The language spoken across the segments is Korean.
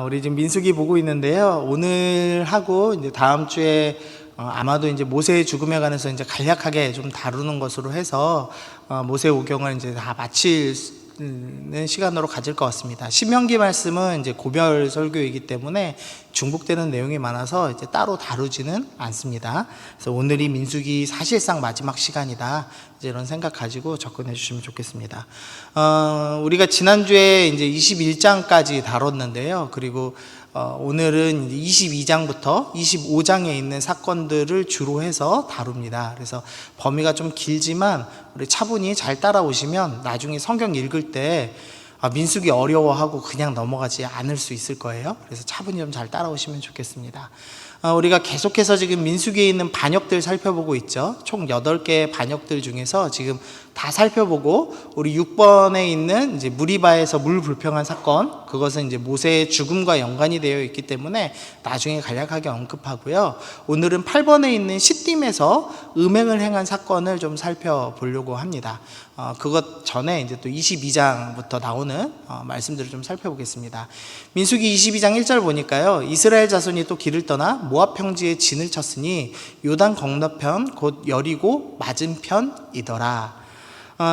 우리 지금 민수기 보고 있는데요. 오늘 하고 이제 다음 주에 아마도 이제 모세의 죽음에 관해서 이제 간략하게 좀 다루는 것으로 해서 모세 오경을 이제 다 마치는 시간으로 가질 것 같습니다. 신명기 말씀은 이제 고별 설교이기 때문에 중복되는 내용이 많아서 이제 따로 다루지는 않습니다. 그래서 오늘이 민수기 사실상 마지막 시간이다. 이제 이런 생각 가지고 접근해 주시면 좋겠습니다. 우리가 지난주에 이제 21장까지 다뤘는데요. 그리고 오늘은 22장부터 25장에 있는 사건들을 주로 해서 다룹니다. 그래서 범위가 좀 길지만 우리 차분히 잘 따라오시면 나중에 성경 읽을 때 민수기 어려워하고 그냥 넘어가지 않을 수 있을 거예요. 그래서 차분히 좀 잘 따라오시면 좋겠습니다. 우리가 계속해서 지금 민수기에 있는 반역들 살펴보고 있죠. 총 8개의 반역들 중에서 지금 다 살펴보고 우리 6번에 있는 이제 무리바에서 물 불평한 사건, 그것은 이제 모세의 죽음과 연관이 되어 있기 때문에 나중에 간략하게 언급하고요. 오늘은 8번에 있는 시딤에서 음행을 행한 사건을 좀 살펴보려고 합니다. 그것 전에 이제 또 22장부터 나오는 말씀들을 좀 살펴보겠습니다. 민수기 22장 1절 보니까요, 이스라엘 자손이 또 길을 떠나 모압 평지에 진을 쳤으니 요단 건너편 곧 여리고 맞은편이더라.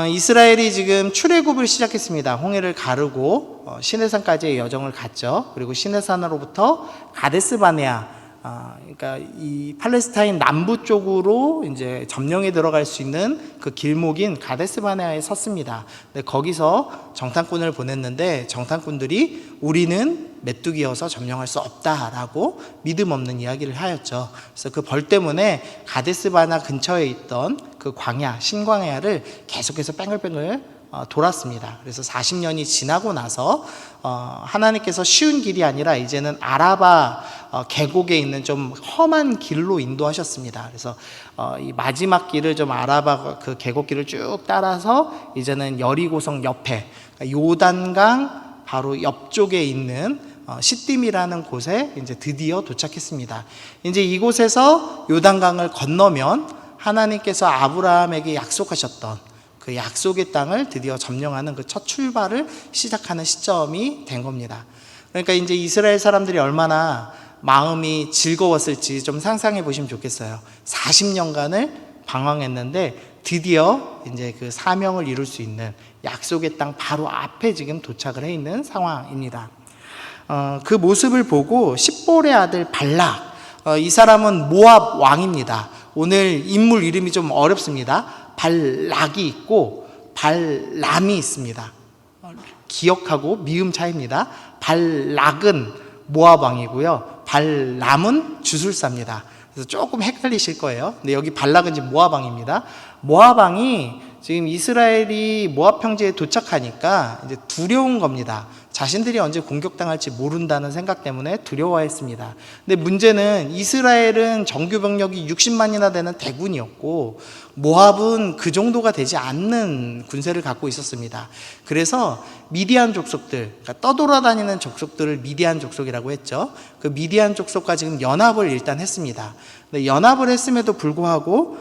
이스라엘이 지금 출애굽을 시작했습니다. 홍해를 가르고 시내산까지의 여정을 갔죠. 그리고 시내산으로부터 가데스 바네아, 그러니까 이 팔레스타인 남부 쪽으로 이제 점령에 들어갈 수 있는 그 길목인 가데스 바네아에 섰습니다. 근데 거기서 정탐꾼을 보냈는데 정탐꾼들이 우리는 메뚜기여서 점령할 수 없다라고 믿음 없는 이야기를 하였죠. 그래서 그 벌 때문에 가데스 바네아 근처에 있던 그 광야, 신광야를 계속해서 뺑글뺑글 돌았습니다. 그래서 40년이 지나고 나서 하나님께서 쉬운 길이 아니라 이제는 아라바 계곡에 있는 좀 험한 길로 인도하셨습니다. 그래서 이 마지막 길을 좀 아라바 그 계곡길을 쭉 따라서 이제는 여리고성 옆에 요단강 바로 옆쪽에 있는 시딤이라는 곳에 이제 드디어 도착했습니다. 이제 이곳에서 요단강을 건너면 하나님께서 아브라함에게 약속하셨던 그 약속의 땅을 드디어 점령하는 그 첫 출발을 시작하는 시점이 된 겁니다. 그러니까 이제 이스라엘 사람들이 얼마나 마음이 즐거웠을지 좀 상상해 보시면 좋겠어요. 40년간을 방황했는데 드디어 이제 그 사명을 이룰 수 있는 약속의 땅 바로 앞에 지금 도착을 해 있는 상황입니다. 그 모습을 보고 십볼의 아들 발락, 이 사람은 모압 왕입니다. 오늘 인물 이름이 좀 어렵습니다. 발락이 있고 발람이 있습니다. 기억하고 미음 차이입니다. 발락은 모압 왕이고요, 발람은 주술사입니다. 그래서 조금 헷갈리실 거예요. 근데 여기 발락은 지금 모압 왕입니다. 모압 왕이 지금 이스라엘이 모압 평지에 도착하니까 이제 두려운 겁니다. 자신들이 언제 공격당할지 모른다는 생각 때문에 두려워했습니다. 근데 문제는 이스라엘은 정규 병력이 60만이나 되는 대군이었고 모압은 그 정도가 되지 않는 군세를 갖고 있었습니다. 그래서 미디안 족속들, 그러니까 떠돌아다니는 족속들을 미디안 족속이라고 했죠. 그 미디안 족속과 지금 연합을 일단 했습니다. 근데 연합을 했음에도 불구하고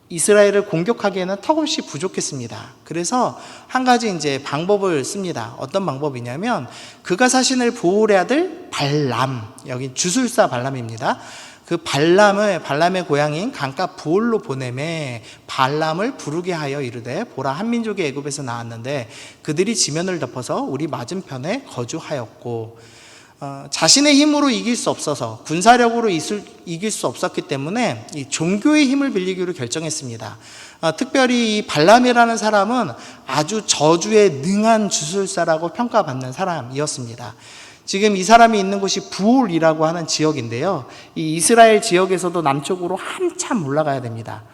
이스라엘을 공격하기에는 턱없이 부족했습니다. 그래서 한 가지 이제 방법을 씁니다. 어떤 방법이냐면 그가 자신을 보울의 아들 발람, 여기 주술사 발람입니다. 그 발람의 고향인 강가 부올로 보내매 발람을 부르게 하여 이르되 보라, 한 민족이 애굽에서 나왔는데 그들이 지면을 덮어서 우리 맞은편에 거주하였고, 자신의 힘으로 이길 수 없어서 군사력으로 이길 수 없었기 때문에 이 종교의 힘을 빌리기로 결정했습니다. 특별히 이 발람이라는 사람은 아주 저주에 능한 주술사라고 평가받는 사람이었습니다. 지금 이 사람이 있는 곳이 부올이라고 하는 지역인데요, 이 이스라엘 지역에서도 남쪽으로 한참 올라가야 됩니다.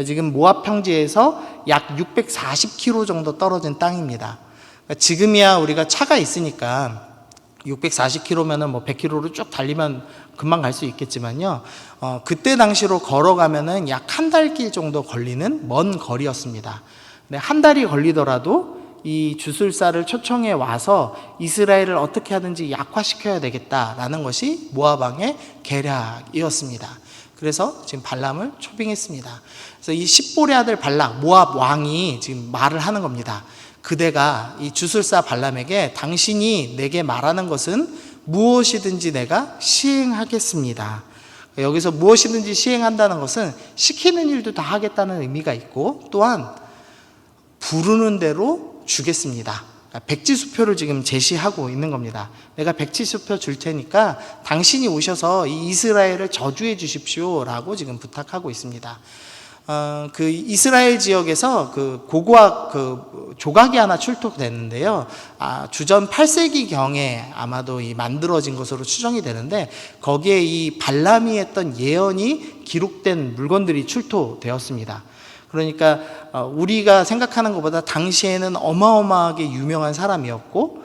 지금 모압 평지에서 약 640km 정도 떨어진 땅입니다. 지금이야 우리가 차가 있으니까 640km면은 뭐 100km로 쭉 달리면 금방 갈 수 있겠지만요, 그때 당시로 걸어가면은 약 한 달 길 정도 걸리는 먼 거리였습니다. 근데 한 달이 걸리더라도 이 주술사를 초청해 와서 이스라엘을 어떻게 하든지 약화시켜야 되겠다라는 것이 모압 왕의 계략이었습니다. 그래서 지금 발람을 초빙했습니다. 그래서 이 십볼의 아들 발락, 모압 왕이 지금 말을 하는 겁니다. 그대가 이 주술사 발람에게 당신이 내게 말하는 것은 무엇이든지 내가 시행하겠습니다. 여기서 무엇이든지 시행한다는 것은 시키는 일도 다 하겠다는 의미가 있고, 또한 부르는 대로 주겠습니다. 백지수표를 지금 제시하고 있는 겁니다. 내가 백지수표 줄 테니까 당신이 오셔서 이 이스라엘을 저주해 주십시오 라고 지금 부탁하고 있습니다. 그 이스라엘 지역에서 그 고고학 조각이 하나 출토됐는데요. 주전 8세기 경에 아마도 이 만들어진 것으로 추정이 되는데, 거기에 이 발람이 했던 예언이 기록된 물건들이 출토되었습니다. 그러니까 우리가 생각하는 것보다 당시에는 어마어마하게 유명한 사람이었고,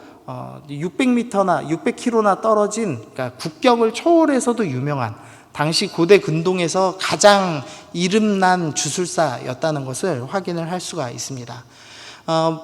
600m나 600km나 떨어진, 그러니까 국경을 초월해서도 유명한, 당시 고대 근동에서 가장 이름난 주술사였다는 것을 확인을 할 수가 있습니다.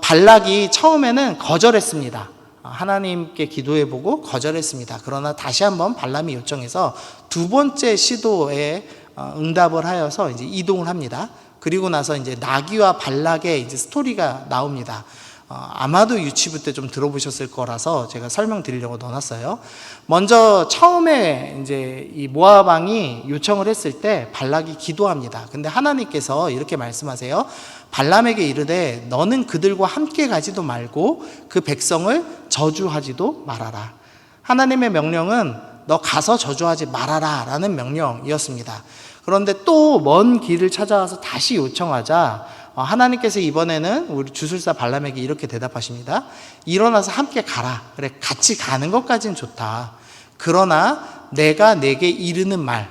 발락이 처음에는 거절했습니다. 하나님께 기도해보고 거절했습니다. 그러나 다시 한번 발람이 요청해서 두 번째 시도에 응답을 하여서 이제 이동을 합니다. 그리고 나서 이제 나귀와 발락의 이제 스토리가 나옵니다. 아마도 유치부 때 좀 들어보셨을 거라서 제가 설명드리려고 넣어놨어요. 먼저 처음에 이제 이 모압 왕이 요청을 했을 때 발락이 기도합니다. 근데 하나님께서 이렇게 말씀하세요. 발람에게 이르되 너는 그들과 함께 가지도 말고 그 백성을 저주하지도 말아라. 하나님의 명령은 너 가서 저주하지 말아라 라는 명령이었습니다. 그런데 또 먼 길을 찾아와서 다시 요청하자 하나님께서 이번에는 우리 주술사 발람에게 이렇게 대답하십니다. 일어나서 함께 가라. 그래, 같이 가는 것까지는 좋다. 그러나 내가 내게 이르는 말,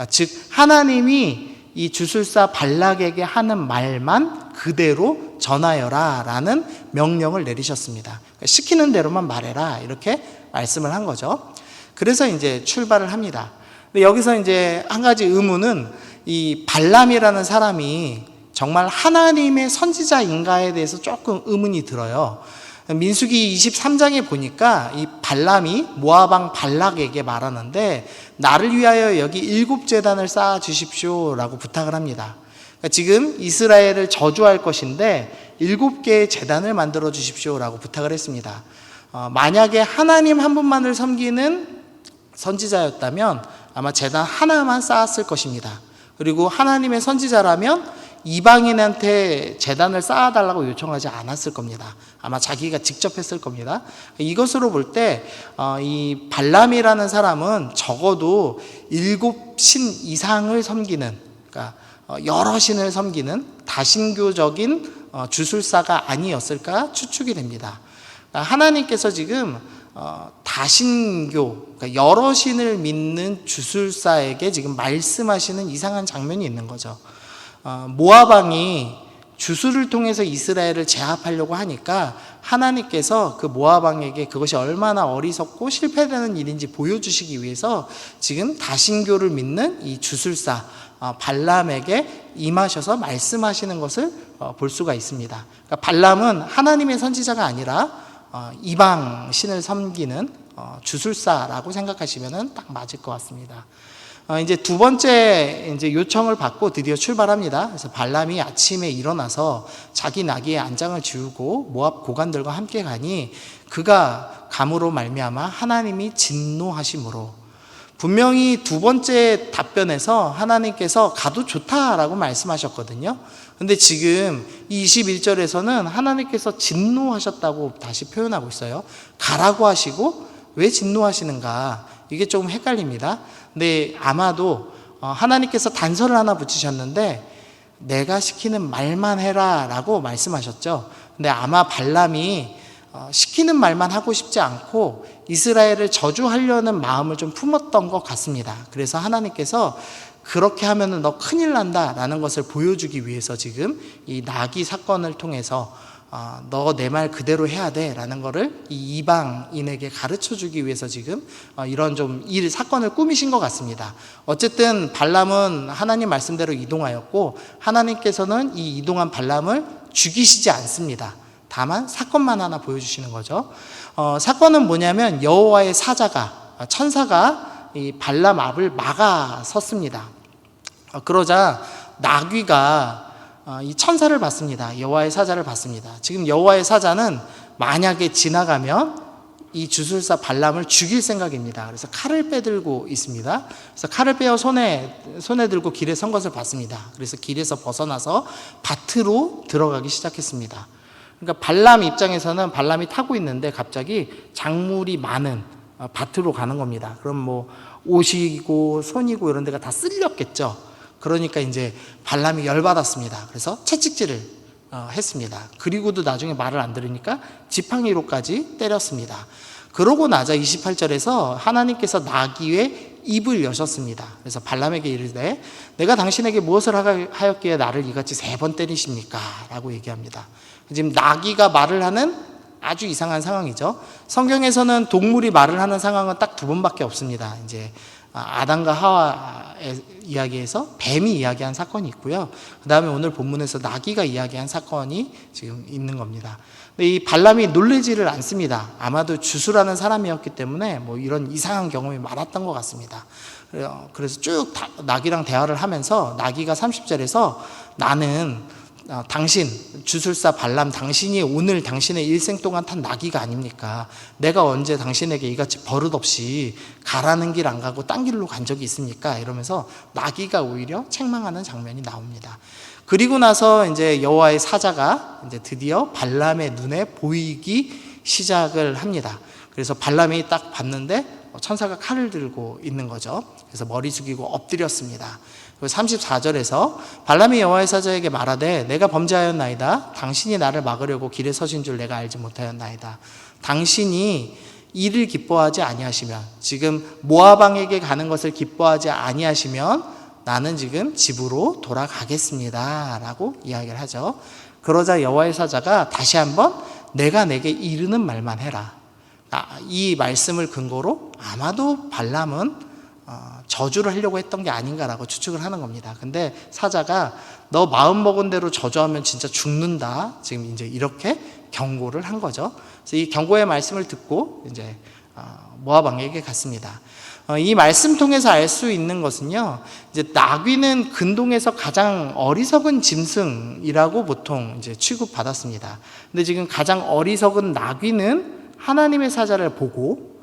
즉 하나님이 이 주술사 발락에게 하는 말만 그대로 전하여라 라는 명령을 내리셨습니다. 시키는 대로만 말해라, 이렇게 말씀을 한 거죠. 그래서 이제 출발을 합니다. 근데 여기서 이제 한 가지 의문은, 이 발람이라는 사람이 정말 하나님의 선지자인가에 대해서 조금 의문이 들어요. 민수기 23장에 보니까 이 발람이 모압 왕 발락에게 말하는데, 나를 위하여 여기 7제단을 쌓아 주십시오 라고 부탁을 합니다. 그러니까 지금 이스라엘을 저주할 것인데 7개의 제단을 만들어 주십시오 라고 부탁을 했습니다. 만약에 하나님 한 분만을 섬기는 선지자였다면 아마 제단 하나만 쌓았을 것입니다. 그리고 하나님의 선지자라면 이방인한테 제단을 쌓아달라고 요청하지 않았을 겁니다. 아마 자기가 직접 했을 겁니다. 이것으로 볼 때 이 발람이라는 사람은 적어도 7신 이상을 섬기는, 그러니까 여러 신을 섬기는 다신교적인 주술사가 아니었을까 추측이 됩니다. 그러니까 하나님께서 지금 다신교, 그러니까 여러 신을 믿는 주술사에게 지금 말씀하시는 이상한 장면이 있는 거죠. 모압 왕이 주술을 통해서 이스라엘을 제압하려고 하니까 하나님께서 그 모압 왕에게 그것이 얼마나 어리석고 실패되는 일인지 보여주시기 위해서 지금 다신교를 믿는 이 주술사 발람에게 임하셔서 말씀하시는 것을 볼 수가 있습니다. 그러니까 발람은 하나님의 선지자가 아니라 이방 신을 섬기는 주술사라고 생각하시면 딱 맞을 것 같습니다. 이제 두 번째 이제 요청을 받고 드디어 출발합니다. 그래서 발람이 아침에 일어나서 자기 나귀의 안장을 지우고 모압 고관들과 함께 가니 그가 감으로 말미암아 하나님이 진노하심으로, 분명히 두 번째 답변에서 하나님께서 가도 좋다라고 말씀하셨거든요. 근데 지금 21절에서는 하나님께서 진노하셨다고 다시 표현하고 있어요. 가라고 하시고 왜 진노하시는가, 이게 조금 헷갈립니다. 근데 아마도 하나님께서 단서를 하나 붙이셨는데 내가 시키는 말만 해라 라고 말씀하셨죠. 근데 아마 발람이 시키는 말만 하고 싶지 않고 이스라엘을 저주하려는 마음을 좀 품었던 것 같습니다. 그래서 하나님께서 그렇게 하면은 너 큰일 난다 라는 것을 보여주기 위해서 지금 이 나귀 사건을 통해서 너 내 말 그대로 해야 돼 라는 거를 이 이방인에게 가르쳐 주기 위해서 지금 이런 좀 사건을 꾸미신 것 같습니다. 어쨌든 발람은 하나님 말씀대로 이동하였고 하나님께서는 이 이동한 발람을 죽이시지 않습니다. 다만 사건만 하나 보여주시는 거죠. 사건은 뭐냐면 여호와의 사자가, 천사가 이 발람 앞을 막아 섰습니다. 그러자 나귀가 이 천사를 받습니다. 여호와의 사자를 받습니다. 지금 여호와의 사자는 만약에 지나가면 이 주술사 발람을 죽일 생각입니다. 그래서 칼을 빼들고 있습니다. 그래서 칼을 빼어 손에 들고 길에 선 것을 봤습니다. 그래서 길에서 벗어나서 밭으로 들어가기 시작했습니다. 그러니까 발람 입장에서는 발람이 타고 있는데 갑자기 작물이 많은 밭으로 가는 겁니다. 그럼 뭐 옷이고 손이고 이런 데가 다 쓸렸겠죠. 그러니까 이제 발람이 열받았습니다. 그래서 채찍질을 했습니다. 그리고도 나중에 말을 안 들으니까 지팡이로까지 때렸습니다. 그러고 나자 28절에서 하나님께서 나귀의 입을 여셨습니다. 그래서 발람에게 이르되 내가 당신에게 무엇을 하였기에 나를 이같이 3번 때리십니까? 라고 얘기합니다. 지금 나귀가 말을 하는 아주 이상한 상황이죠. 성경에서는 동물이 말을 하는 상황은 딱 2번밖에 없습니다. 이제 아담과 하와의 이야기에서 뱀이 이야기한 사건이 있고요. 그 다음에 오늘 본문에서 나귀가 이야기한 사건이 지금 있는 겁니다. 근데 이 발람이 놀라지를 않습니다. 아마도 주수라는 사람이었기 때문에 뭐 이런 이상한 경험이 많았던 것 같습니다. 그래서 쭉 나귀랑 대화를 하면서 나귀가 30절에서 나는 당신 주술사 발람 당신이 오늘 당신의 일생 동안 탄 나귀가 아닙니까? 내가 언제 당신에게 이같이 버릇없이 가라는 길 안 가고 딴 길로 간 적이 있습니까? 이러면서 나귀가 오히려 책망하는 장면이 나옵니다. 그리고 나서 이제 여호와의 사자가 이제 드디어 발람의 눈에 보이기 시작을 합니다. 그래서 발람이 딱 봤는데 천사가 칼을 들고 있는 거죠. 그래서 머리 숙이고 엎드렸습니다. 34절에서 발람이 여호와의 사자에게 말하되 내가 범죄하였나이다. 당신이 나를 막으려고 길에 서신 줄 내가 알지 못하였나이다. 당신이 이를 기뻐하지 아니하시면, 지금 모압 왕에게 가는 것을 기뻐하지 아니하시면 나는 지금 집으로 돌아가겠습니다 라고 이야기를 하죠. 그러자 여호와의 사자가 다시 한번 내가 내게 이르는 말만 해라. 이 말씀을 근거로 아마도 발람은 저주를 하려고 했던 게 아닌가라고 추측을 하는 겁니다. 근데 사자가 너 마음 먹은 대로 저주하면 진짜 죽는다. 지금 이제 이렇게 경고를 한 거죠. 그래서 이 경고의 말씀을 듣고 이제 모압 왕에게 갔습니다. 이 말씀 통해서 알 수 있는 것은요, 이제 나귀는 근동에서 가장 어리석은 짐승이라고 보통 이제 취급받았습니다. 근데 지금 가장 어리석은 나귀는 하나님의 사자를 보고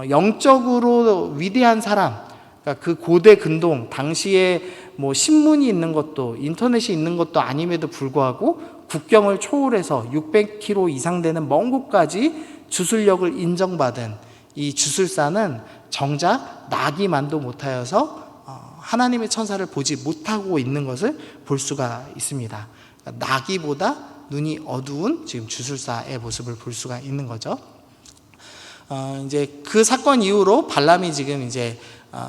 영적으로 위대한 사람, 그러니까 그 고대 근동 당시에 뭐 신문이 있는 것도 인터넷이 있는 것도 아님에도 불구하고 국경을 초월해서 600km 이상 되는 먼 곳까지 주술력을 인정받은 이 주술사는 정작 나귀만도 못하여서 하나님의 천사를 보지 못하고 있는 것을 볼 수가 있습니다. 그러니까 나귀보다 눈이 어두운 지금 주술사의 모습을 볼 수가 있는 거죠. 이제 그 사건 이후로 발람이 지금 이제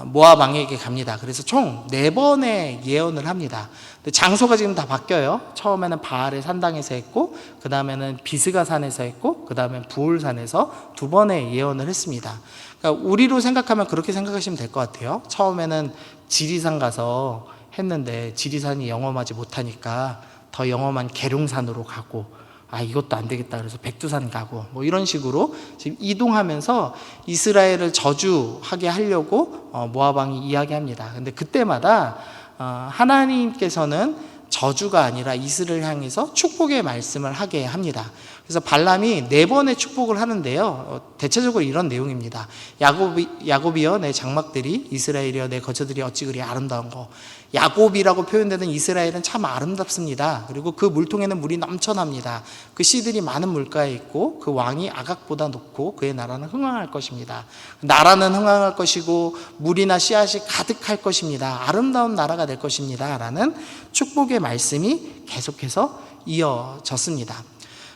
모압 왕에게 갑니다. 그래서 총 4번의 예언을 합니다. 근데 장소가 지금 다 바뀌어요. 처음에는 바알의 산당에서 했고, 그 다음에는 비스가 산에서 했고, 그 다음에 부올산에서 2번의 예언을 했습니다. 그러니까 우리로 생각하면 그렇게 생각하시면 될 것 같아요. 처음에는 지리산 가서 했는데 지리산이 영험하지 못하니까 더 영험한 계룡산으로 가고, 이것도 안 되겠다 그래서 백두산 가고, 뭐 이런 식으로 지금 이동하면서 이스라엘을 저주하게 하려고 모압 왕이 이야기합니다. 근데 그때마다 하나님께서는 저주가 아니라 이스라엘을 향해서 축복의 말씀을 하게 합니다. 그래서 발람이 4번의 축복을 하는데요, 대체적으로 이런 내용입니다. 야곱이여 내 장막들이, 이스라엘이여 내 거처들이 어찌 그리 아름다운 거. 야곱이라고 표현되는 이스라엘은 참 아름답습니다. 그리고 그 물통에는 물이 넘쳐납니다. 그 씨들이 많은 물가에 있고 그 왕이 아각보다 높고 그의 나라는 흥왕할 것입니다. 나라는 흥왕할 것이고 물이나 씨앗이 가득할 것입니다. 아름다운 나라가 될 것입니다 라는 축복의 말씀이 계속해서 이어졌습니다.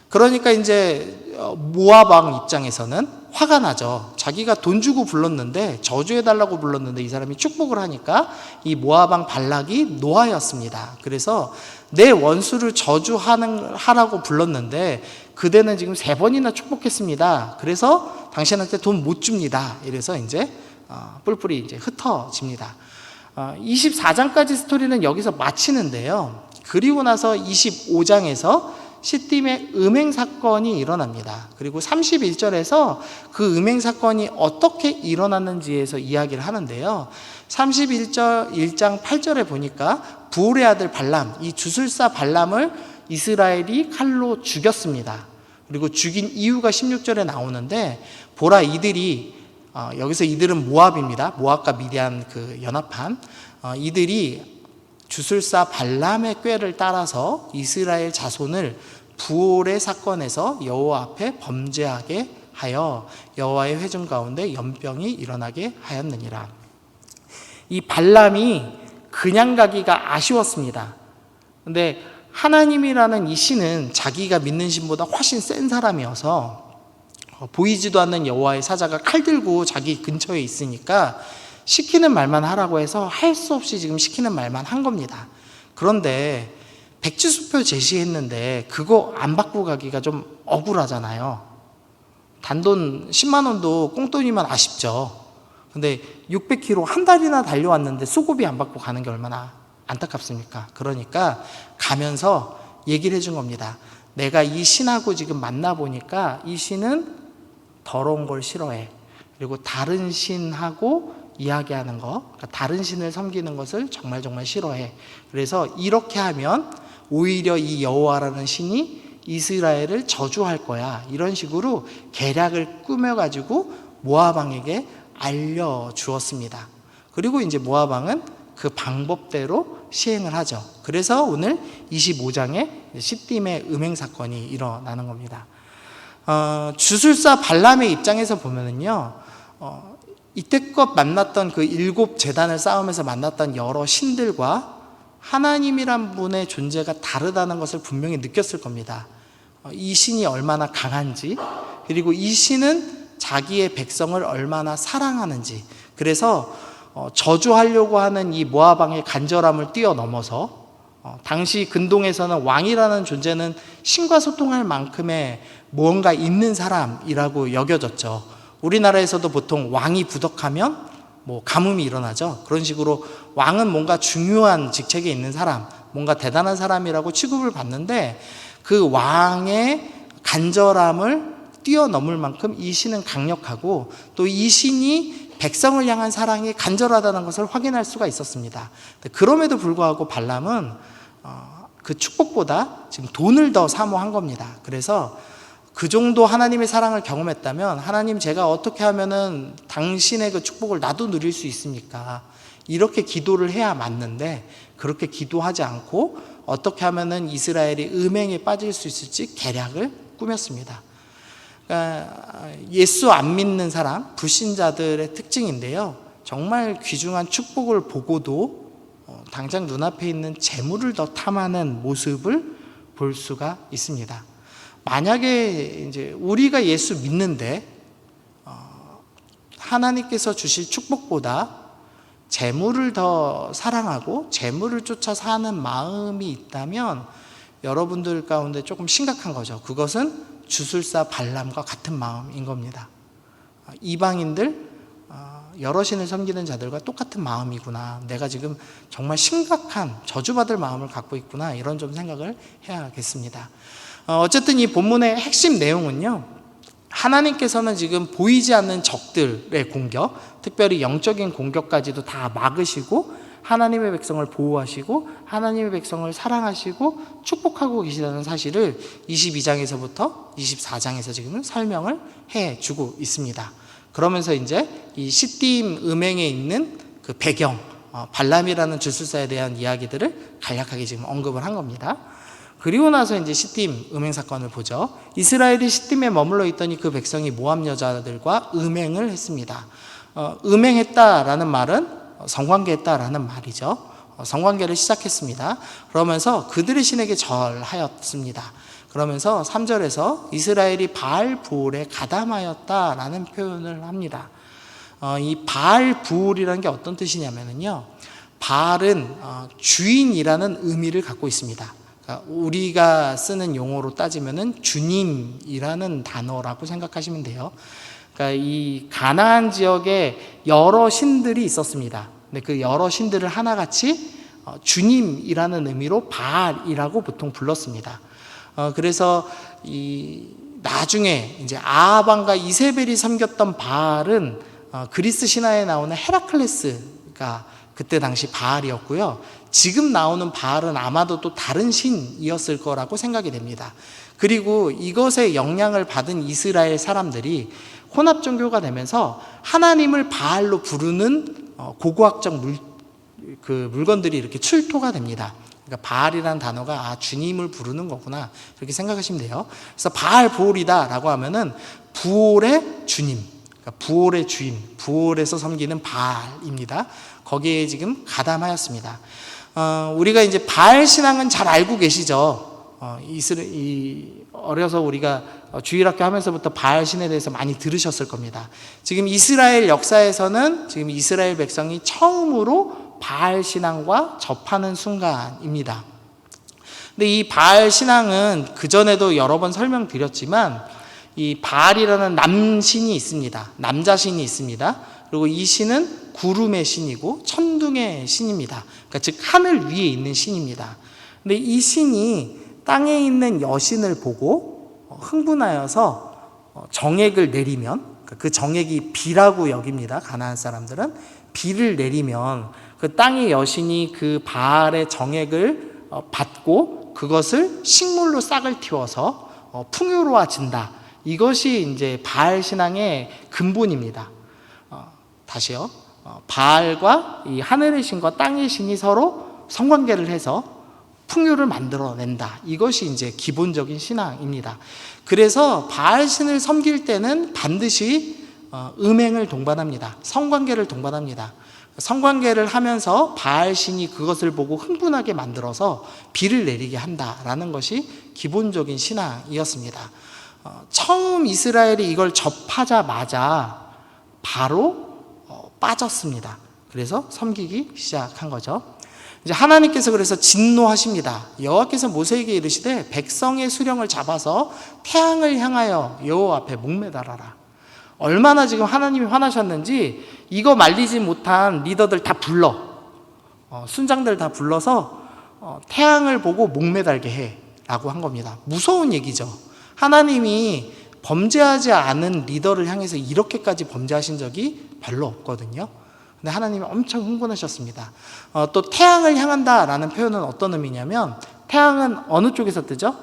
그러니까 이제 모압 왕 입장에서는 화가 나죠. 자기가 돈 주고 불렀는데, 저주해달라고 불렀는데 이 사람이 축복을 하니까 이 모압 왕 발락이 노하였습니다. 그래서 내 원수를 저주하라고 불렀는데 그대는 지금 3번이나 축복했습니다. 그래서 당신한테 돈 못 줍니다. 이래서 이제 뿔뿔이 이제 흩어집니다. 24장까지 스토리는 여기서 마치는데요. 그리고 나서 25장에서 시딤의 음행 사건이 일어납니다. 그리고 31절에서 그 음행 사건이 어떻게 일어났는지에서 이야기를 하는데요. 31절 1장 8절에 보니까 부올의 아들 발람, 이 주술사 발람을 이스라엘이 칼로 죽였습니다. 그리고 죽인 이유가 16절에 나오는데, 보라, 이들이 여기서 이들은 모압입니다. 모압과 미디안 그 연합한 이들이 주술사 발람의 꾀를 따라서 이스라엘 자손을 부올의 사건에서 여호와 앞에 범죄하게 하여 여호와의 회중 가운데 연병이 일어나게 하였느니라. 이 발람이 그냥 가기가 아쉬웠습니다. 근데 하나님이라는 이 신은 자기가 믿는 신보다 훨씬 센 사람이어서 보이지도 않는 여호와의 사자가 칼 들고 자기 근처에 있으니까 시키는 말만 하라고 해서 할 수 없이 지금 시키는 말만 한 겁니다. 그런데 백지수표 제시했는데 그거 안 받고 가기가 좀 억울하잖아요. 단돈 10만 원도 꽁돈이면 아쉽죠. 근데 600km 한 달이나 달려왔는데 수고비 안 받고 가는 게 얼마나 안타깝습니까? 그러니까 가면서 얘기를 해준 겁니다. 내가 이 신하고 지금 만나보니까 이 신은 더러운 걸 싫어해. 그리고 다른 신하고 이야기하는 거, 그러니까 다른 신을 섬기는 것을 정말 싫어해. 그래서 이렇게 하면 오히려 이 여호와라는 신이 이스라엘을 저주할 거야. 이런 식으로 계략을 꾸며가지고 모압 왕에게 알려주었습니다. 그리고 이제 모압 왕은 그 방법대로 시행을 하죠. 그래서 오늘 25장에 시딤의 음행 사건이 일어나는 겁니다. 주술사 발람의 입장에서 보면은요, 이때껏 만났던 그 7 제단을 쌓으면서 만났던 여러 신들과 하나님이란 분의 존재가 다르다는 것을 분명히 느꼈을 겁니다. 이 신이 얼마나 강한지, 그리고 이 신은 자기의 백성을 얼마나 사랑하는지. 그래서 저주하려고 하는 이 모압 왕의 간절함을 뛰어넘어서 당시 근동에서는 왕이라는 존재는 신과 소통할 만큼의 무언가 있는 사람이라고 여겨졌죠. 우리나라에서도 보통 왕이 부덕하면 가뭄이 일어나죠. 그런 식으로 왕은 뭔가 중요한 직책에 있는 사람, 뭔가 대단한 사람이라고 취급을 받는데, 그 왕의 간절함을 뛰어넘을 만큼 이 신은 강력하고, 또 이 신이 백성을 향한 사랑이 간절하다는 것을 확인할 수가 있었습니다. 그럼에도 불구하고 발람은 그 축복보다 지금 돈을 더 사모한 겁니다. 그래서 그 정도 하나님의 사랑을 경험했다면, 하나님, 제가 어떻게 하면은 당신의 그 축복을 나도 누릴 수 있습니까? 이렇게 기도를 해야 맞는데, 그렇게 기도하지 않고 어떻게 하면은 이스라엘이 음행에 빠질 수 있을지 계략을 꾸몄습니다. 그러니까 예수 안 믿는 사람, 불신자들의 특징인데요, 정말 귀중한 축복을 보고도 당장 눈앞에 있는 재물을 더 탐하는 모습을 볼 수가 있습니다. 만약에 이제 우리가 예수 믿는데 하나님께서 주실 축복보다 재물을 더 사랑하고 재물을 쫓아 사는 마음이 있다면 여러분들 가운데 조금 심각한 거죠. 그것은 주술사 발람과 같은 마음인 겁니다. 이방인들, 여러 신을 섬기는 자들과 똑같은 마음이구나. 내가 지금 정말 심각한 저주받을 마음을 갖고 있구나. 이런 좀 생각을 해야겠습니다. 어쨌든 이 본문의 핵심 내용은요, 하나님께서는 지금 보이지 않는 적들의 공격, 특별히 영적인 공격까지도 다 막으시고 하나님의 백성을 보호하시고 하나님의 백성을 사랑하시고 축복하고 계시다는 사실을 22장에서부터 24장에서 지금 설명을 해주고 있습니다. 그러면서 이제 이 시딤 음행에 있는 그 배경, 발람이라는 주술사에 대한 이야기들을 간략하게 지금 언급을 한 겁니다. 그리고 나서 이제 시딤 음행 사건을 보죠. 이스라엘이 시딤에 머물러 있더니 그 백성이 모압 여자들과 음행을 했습니다. 음행했다라는 말은 성관계했다라는 말이죠. 성관계를 시작했습니다. 그러면서 그들의 신에게 절하였습니다. 그러면서 3절에서 이스라엘이 바알 부올에 가담하였다라는 표현을 합니다. 이 바알 부올이라는 게 어떤 뜻이냐면요, 바알은 주인이라는 의미를 갖고 있습니다. 우리가 쓰는 용어로 따지면은 주님이라는 단어라고 생각하시면 돼요. 그러니까 이 가나안 지역에 여러 신들이 있었습니다. 근데 그 여러 신들을 하나같이 주님이라는 의미로 바알이라고 보통 불렀습니다. 그래서 이 나중에 이제 아하방과 이세벨이 섬겼던 바알은 그리스 신화에 나오는 헤라클레스가 그때 당시 바알이었고요. 지금 나오는 바알은 아마도 또 다른 신이었을 거라고 생각이 됩니다. 그리고 이것에 영향을 받은 이스라엘 사람들이 혼합 종교가 되면서 하나님을 바알로 부르는 고고학적 물건들이 이렇게 출토가 됩니다. 그러니까 바알이라는 단어가 주님을 부르는 거구나 그렇게 생각하시면 돼요. 그래서 바알 보올이다라고 하면은 부올의 주님, 그러니까 부올의 주인, 부올에서 섬기는 바알입니다. 거기에 지금 가담하였습니다. 우리가 이제 바알 신앙은 잘 알고 계시죠. 어려서 우리가 주일학교 하면서부터 바알 신에 대해서 많이 들으셨을 겁니다. 지금 이스라엘 역사에서는 지금 이스라엘 백성이 처음으로 바알 신앙과 접하는 순간입니다. 근데 이 바알 신앙은 그전에도 여러 번 설명드렸지만 이 바알이라는 남신이 있습니다. 남자신이 있습니다. 그리고 이 신은 구름의 신이고 천둥의 신입니다. 그러니까 즉 하늘 위에 있는 신입니다. 근데 이 신이 땅에 있는 여신을 보고 흥분하여서 정액을 내리면 그 정액이 비라고 여깁니다. 가나안 사람들은 비를 내리면 그 땅의 여신이 그 바알의 정액을 받고 그것을 식물로 싹을 틔워서 풍요로워진다. 이것이 이제 바알 신앙의 근본입니다. 다시요. 바알과 이 하늘의 신과 땅의 신이 서로 성관계를 해서 풍요를 만들어낸다. 이것이 이제 기본적인 신앙입니다. 그래서 바알 신을 섬길 때는 반드시 음행을 동반합니다. 성관계를 동반합니다. 성관계를 하면서 바알 신이 그것을 보고 흥분하게 만들어서 비를 내리게 한다라는 것이 기본적인 신앙이었습니다. 처음 이스라엘이 이걸 접하자마자 바로 빠졌습니다. 그래서 섬기기 시작한 거죠. 이제 하나님께서 그래서 진노하십니다. 여호와께서 모세에게 이르시되 백성의 수령을 잡아서 태양을 향하여 여호와 앞에 목매달아라. 얼마나 지금 하나님이 화나셨는지 이거 말리지 못한 리더들 다 불러, 순장들 다 불러서 태양을 보고 목매달게 해 라고 한 겁니다. 무서운 얘기죠. 하나님이 범죄하지 않은 리더를 향해서 이렇게까지 범죄하신 적이 별로 없거든요. 근데 하나님이 엄청 흥분하셨습니다. 또 태양을 향한다라는 표현은 어떤 의미냐면 태양은 어느 쪽에서 뜨죠?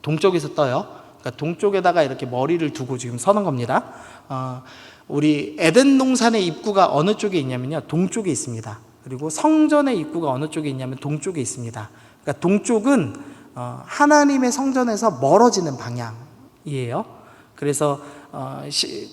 동쪽에서 떠요. 그러니까 동쪽에다가 이렇게 머리를 두고 지금 서는 겁니다. 우리 에덴 동산의 입구가 어느 쪽에 있냐면요, 동쪽에 있습니다. 그리고 성전의 입구가 어느 쪽에 있냐면 동쪽에 있습니다. 그러니까 동쪽은 하나님의 성전에서 멀어지는 방향이에요. 그래서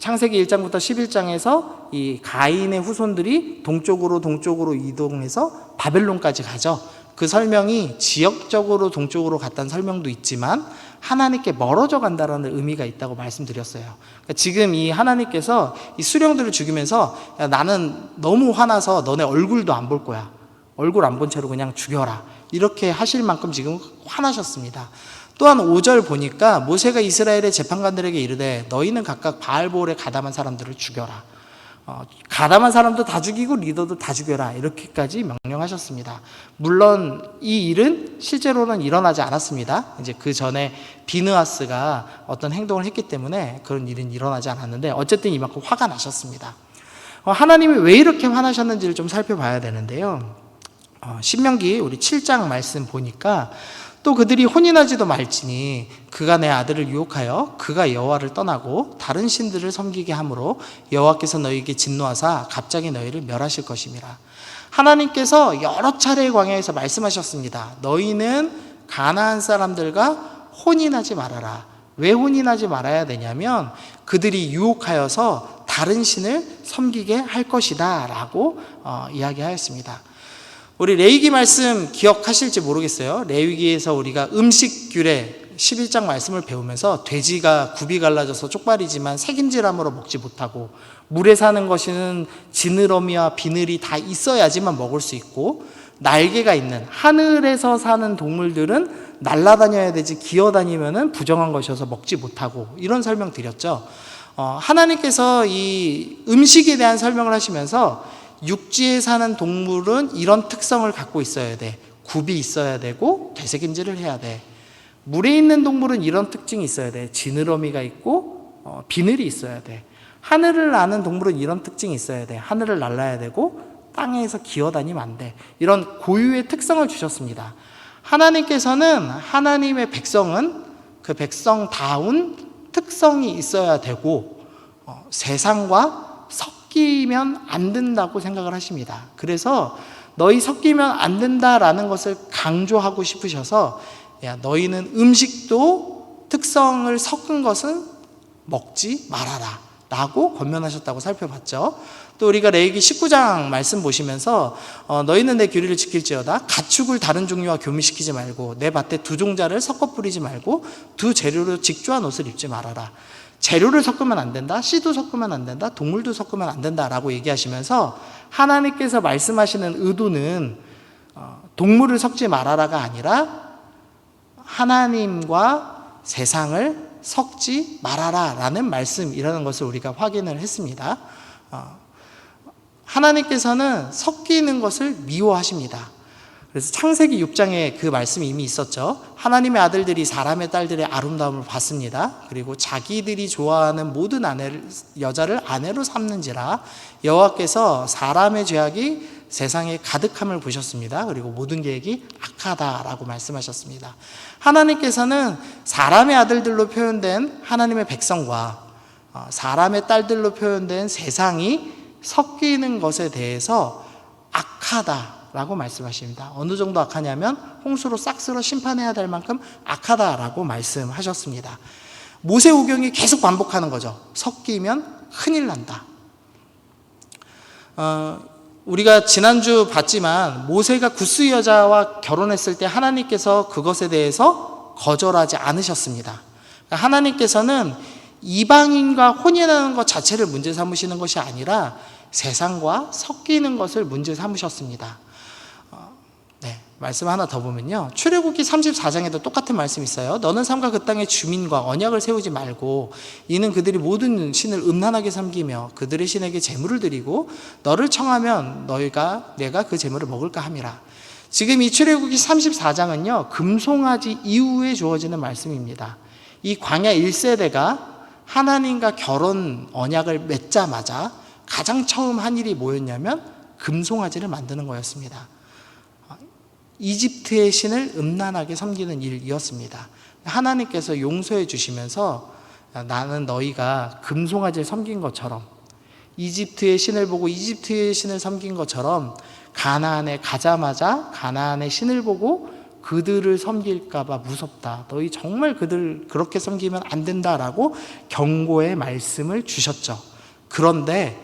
창세기 1장부터 11장에서 이 가인의 후손들이 동쪽으로 이동해서 바벨론까지 가죠. 그 설명이 지역적으로 동쪽으로 갔다는 설명도 있지만 하나님께 멀어져 간다는 의미가 있다고 말씀드렸어요. 그러니까 지금 이 하나님께서 이 수령들을 죽이면서 야, 나는 너무 화나서 너네 얼굴도 안 볼 거야. 얼굴 안 본 채로 그냥 죽여라. 이렇게 하실 만큼 지금 화나셨습니다. 또한 5절 보니까 모세가 이스라엘의 재판관들에게 이르되 너희는 각각 바알보올에 가담한 사람들을 죽여라. 가담한 사람도 다 죽이고 리더도 다 죽여라. 이렇게까지 명령하셨습니다. 물론 이 일은 실제로는 일어나지 않았습니다. 이제 그 전에 비느하스가 어떤 행동을 했기 때문에 그런 일은 일어나지 않았는데 어쨌든 이만큼 화가 나셨습니다. 하나님이 왜 이렇게 화나셨는지를 좀 살펴봐야 되는데요. 신명기 우리 7장 말씀 보니까 또 그들이 혼인하지도 말지니 그가 내 아들을 유혹하여 그가 여호와를 떠나고 다른 신들을 섬기게 하므로 여호와께서 너희에게 진노하사 갑자기 너희를 멸하실 것임이라. 하나님께서 여러 차례 광야에서 말씀하셨습니다. 너희는 가나안 사람들과 혼인하지 말아라. 왜 혼인하지 말아야 되냐면 그들이 유혹하여서 다른 신을 섬기게 할 것이다 라고 이야기하였습니다. 우리 레위기 말씀 기억하실지 모르겠어요. 레위기에서 우리가 음식 규례 11장 말씀을 배우면서 돼지가 굽이 갈라져서 쪽발이지만 새김질함으로 먹지 못하고 물에 사는 것은 지느러미와 비늘이 다 있어야지만 먹을 수 있고 날개가 있는 하늘에서 사는 동물들은 날아다녀야 되지 기어다니면 부정한 것이어서 먹지 못하고 이런 설명 드렸죠. 하나님께서 이 음식에 대한 설명을 하시면서 육지에 사는 동물은 이런 특성을 갖고 있어야 돼. 굽이 있어야 되고 되새김질을 해야 돼. 물에 있는 동물은 이런 특징이 있어야 돼. 지느러미가 있고 비늘이 있어야 돼. 하늘을 나는 동물은 이런 특징이 있어야 돼. 하늘을 날아야 되고 땅에서 기어다니면 안 돼. 이런 고유의 특성을 주셨습니다. 하나님께서는 하나님의 백성은 그 백성다운 특성이 있어야 되고 세상과 섞이면 안 된다고 생각을 하십니다. 그래서 너희 섞이면 안 된다라는 것을 강조하고 싶으셔서 야, 너희는 음식도 특성을 섞은 것은 먹지 말아라 라고 권면하셨다고 살펴봤죠. 또 우리가 레위기 19장 말씀 보시면서 너희는 내 규례를 지킬지어다 가축을 다른 종류와 교미시키지 말고 내 밭에 두 종자를 섞어 뿌리지 말고 두 재료로 직조한 옷을 입지 말아라. 재료를 섞으면 안 된다, 씨도 섞으면 안 된다, 동물도 섞으면 안 된다라고 얘기하시면서 하나님께서 말씀하시는 의도는 동물을 섞지 말아라가 아니라 하나님과 세상을 섞지 말아라라는 말씀이라는 것을 우리가 확인을 했습니다. 하나님께서는 섞이는 것을 미워하십니다. 그래서 창세기 6장에 그 말씀이 이미 있었죠. 하나님의 아들들이 사람의 딸들의 아름다움을 봤습니다. 그리고 자기들이 좋아하는 모든 여자를 아내로 삼는지라 여호와께서 사람의 죄악이 세상에 가득함을 보셨습니다. 그리고 모든 계획이 악하다라고 말씀하셨습니다. 하나님께서는 사람의 아들들로 표현된 하나님의 백성과 사람의 딸들로 표현된 세상이 섞이는 것에 대해서 악하다라고 말씀하십니다. 어느 정도 악하냐면 홍수로 싹 쓸어 심판해야 될 만큼 악하다라고 말씀하셨습니다. 모세오경이 계속 반복하는 거죠. 섞이면 큰일 난다. 우리가 지난주 봤지만 모세가 구스 여자와 결혼했을 때 하나님께서 그것에 대해서 거절하지 않으셨습니다. 하나님께서는 이방인과 혼인하는 것 자체를 문제 삼으시는 것이 아니라 세상과 섞이는 것을 문제 삼으셨습니다. 말씀 하나 더 보면요. 출애굽기 34장에도 똑같은 말씀이 있어요. 너는 삼가 그 땅의 주민과 언약을 세우지 말고 이는 그들이 모든 신을 음란하게 섬기며 그들의 신에게 제물을 드리고 너를 청하면 내가 그 제물을 먹을까 함이라. 지금 이 출애굽기 34장은요. 금송아지 이후에 주어지는 말씀입니다. 이 광야 1세대가 하나님과 결혼 언약을 맺자마자 가장 처음 한 일이 뭐였냐면 금송아지를 만드는 거였습니다. 이집트의 신을 음란하게 섬기는 일이었습니다. 하나님께서 용서해 주시면서 나는 너희가 금송아지를 섬긴 것처럼 이집트의 신을 보고 이집트의 신을 섬긴 것처럼 가나안에 가자마자 가나안의 신을 보고 그들을 섬길까 봐 무섭다. 너희 정말 그들 그렇게 섬기면 안 된다라고 경고의 말씀을 주셨죠. 그런데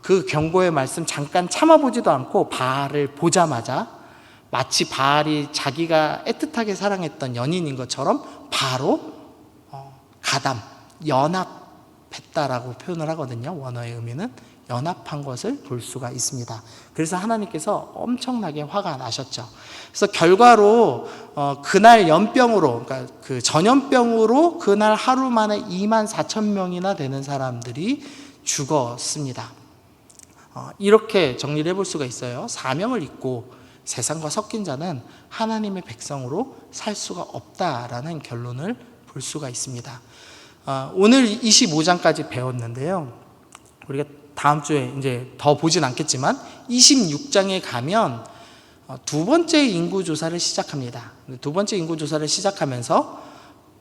그 경고의 말씀 잠깐 참아보지도 않고 바알을 보자마자 마치 바알이 자기가 애틋하게 사랑했던 연인인 것처럼 바로 연합했다라고 표현을 하거든요. 원어의 의미는 연합한 것을 볼 수가 있습니다. 그래서 하나님께서 엄청나게 화가 나셨죠. 그래서 결과로 그날 연병으로, 그러니까 그 전염병으로 그날 하루 만에 24,000명이나 되는 사람들이 죽었습니다. 이렇게 정리를 해볼 수가 있어요. 사명을 잊고 세상과 섞인 자는 하나님의 백성으로 살 수가 없다라는 결론을 볼 수가 있습니다. 오늘 25장까지 배웠는데요. 우리가 다음 주에 이제 더 보진 않겠지만 26장에 가면 두 번째 인구조사를 시작합니다. 두 번째 인구조사를 시작하면서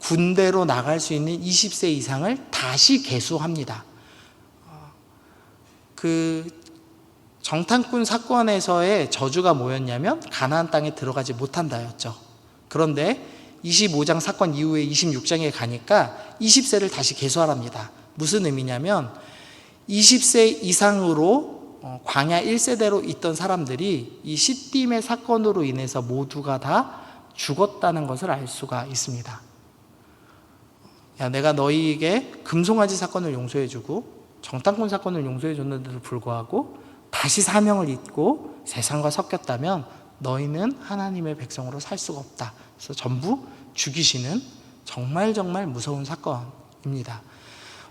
군대로 나갈 수 있는 20세 이상을 다시 계수합니다. 그 정탐꾼 사건에서의 저주가 뭐였냐면 가나안 땅에 들어가지 못한다였죠. 그런데 25장 사건 이후에 26장에 가니까 20세를 다시 계수하랍니다. 무슨 의미냐면 20세 이상으로 광야 1세대로 있던 사람들이 이 시딤의 사건으로 인해서 모두가 다 죽었다는 것을 알 수가 있습니다. 야, 내가 너희에게 금송아지 사건을 용서해주고 정탐꾼 사건을 용서해줬는데도 불구하고 다시 사명을 잊고 세상과 섞였다면 너희는 하나님의 백성으로 살 수가 없다. 그래서 전부 죽이시는 정말 무서운 사건입니다.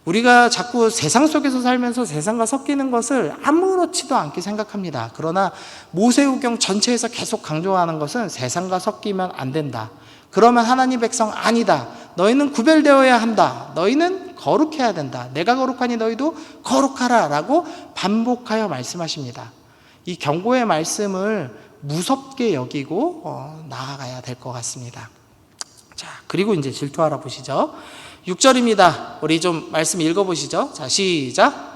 우리가 자꾸 세상 속에서 살면서 세상과 섞이는 것을 아무렇지도 않게 생각합니다. 그러나 모세오경 전체에서 계속 강조하는 것은 세상과 섞이면 안 된다. 그러면 하나님 백성 아니다. 너희는 구별되어야 한다. 너희는 거룩해야 된다. 내가 거룩하니 너희도 거룩하라 라고 반복하여 말씀하십니다. 이 경고의 말씀을 무섭게 여기고 나아가야 될 것 같습니다. 자, 그리고 이제 질투하라 보시죠. 6절입니다. 우리 좀 말씀 읽어보시죠. 자, 시작.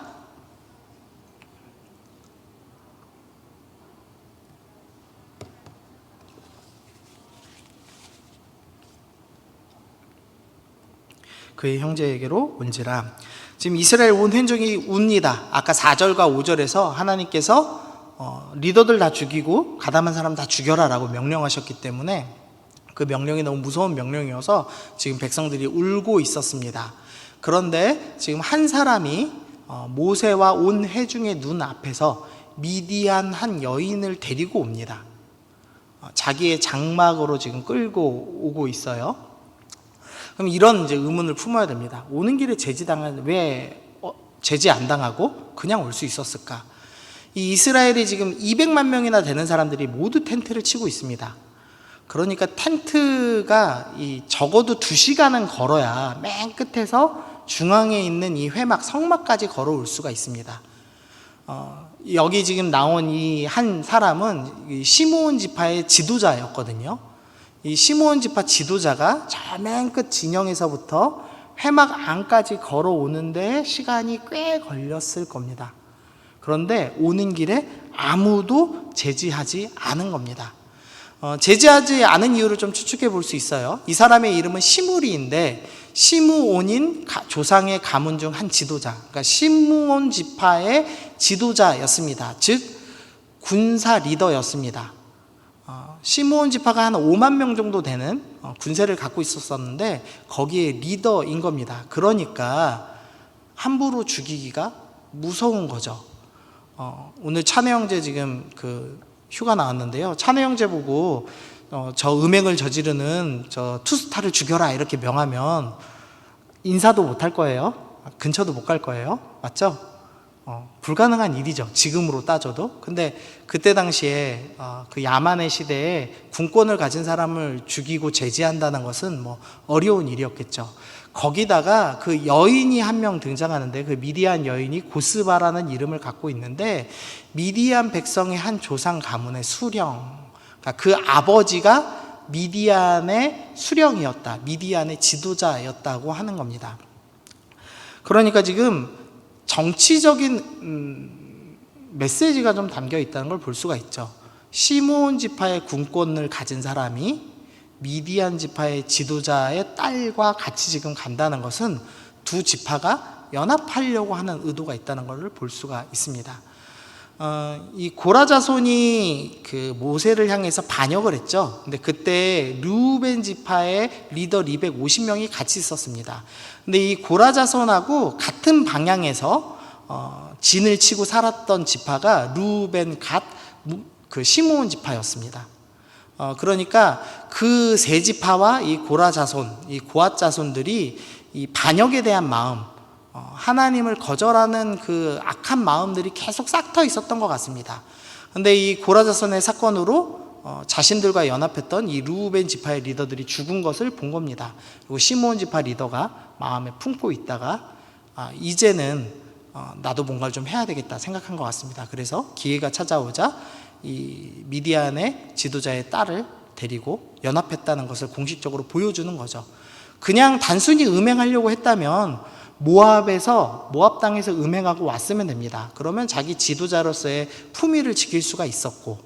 그의 형제에게로 온지라. 지금 이스라엘 온 회중이 웁니다. 아까 4절과 5절에서 하나님께서 리더들 다 죽이고 가담한 사람 다 죽여라 라고 명령하셨기 때문에 그 명령이 너무 무서운 명령이어서 지금 백성들이 울고 있었습니다. 그런데 지금 한 사람이 모세와 온 회중의 눈 앞에서 미디안 한 여인을 데리고 옵니다. 자기의 장막으로 지금 끌고 오고 있어요. 그럼 이런 이제 의문을 품어야 됩니다. 오는 길에 왜 제지 안 당하고 그냥 올 수 있었을까? 이 이스라엘이 지금 200만 명이나 되는 사람들이 모두 텐트를 치고 있습니다. 그러니까 텐트가 적어도 2시간은 걸어야 맨 끝에서 중앙에 있는 이 회막 성막까지 걸어올 수가 있습니다. 여기 지금 나온 이 한 사람은 시므온 지파의 지도자였거든요. 이 시므온 지파 지도자가 저 맨 끝 진영에서부터 회막 안까지 걸어오는데 시간이 꽤 걸렸을 겁니다. 그런데 오는 길에 아무도 제지하지 않은 겁니다. 제지하지 않은 이유를 좀 추측해 볼 수 있어요. 이 사람의 이름은 시므리인데 시므온인 조상의 가문 중 한 지도자, 그러니까 시므온 지파의 지도자였습니다. 즉 군사 리더였습니다. 시므온 지파가 한 5만 명 정도 되는 군세를 갖고 있었는데 거기에 리더인 겁니다. 그러니까 함부로 죽이기가 무서운 거죠. 오늘 찬혜 형제 지금 휴가 나왔는데요. 찬혜 형제 보고 저 음행을 저지르는 저 투스타를 죽여라 이렇게 명하면 인사도 못 할 거예요. 근처도 못 갈 거예요. 맞죠? 불가능한 일이죠. 지금으로 따져도. 근데 그때 당시에 그 야만의 시대에 군권을 가진 사람을 죽이고 제지한다는 것은 뭐 어려운 일이었겠죠. 거기다가 그 여인이 한 명 등장하는데 그 미디안 여인이 고스바라는 이름을 갖고 있는데 미디안 백성의 한 조상 가문의 수령, 그러니까 그 아버지가 미디안의 수령이었다, 미디안의 지도자였다고 하는 겁니다. 그러니까 지금 정치적인 메시지가 좀 담겨 있다는 걸 볼 수가 있죠. 시므온 지파의 군권을 가진 사람이 미디안 지파의 지도자의 딸과 같이 지금 간다는 것은 두 지파가 연합하려고 하는 의도가 있다는 것을 볼 수가 있습니다. 이 고라 자손이 그 모세를 향해서 반역을 했죠. 근데 그때 르우벤 지파의 리더 250명이 같이 있었습니다. 근데 이 고라 자손하고 같은 방향에서 진을 치고 살았던 지파가 르우벤 그 시므온 지파였습니다. 그러니까 그 세 지파와 이 고라 자손, 이 고앗 자손들이 이 반역에 대한 마음, 하나님을 거절하는 그 악한 마음들이 계속 싹터 있었던 것 같습니다. 그런데 이 고라 자손의 사건으로 자신들과 연합했던 이 르우벤 지파의 리더들이 죽은 것을 본 겁니다. 그리고 시므온 지파 리더가 마음에 품고 있다가 이제는 나도 뭔가를 좀 해야 되겠다 생각한 것 같습니다. 그래서 기회가 찾아오자 이 미디안의 지도자의 딸을 데리고 연합했다는 것을 공식적으로 보여주는 거죠. 그냥 단순히 음행하려고 했다면 모압 땅에서 음행하고 왔으면 됩니다. 그러면 자기 지도자로서의 품위를 지킬 수가 있었고,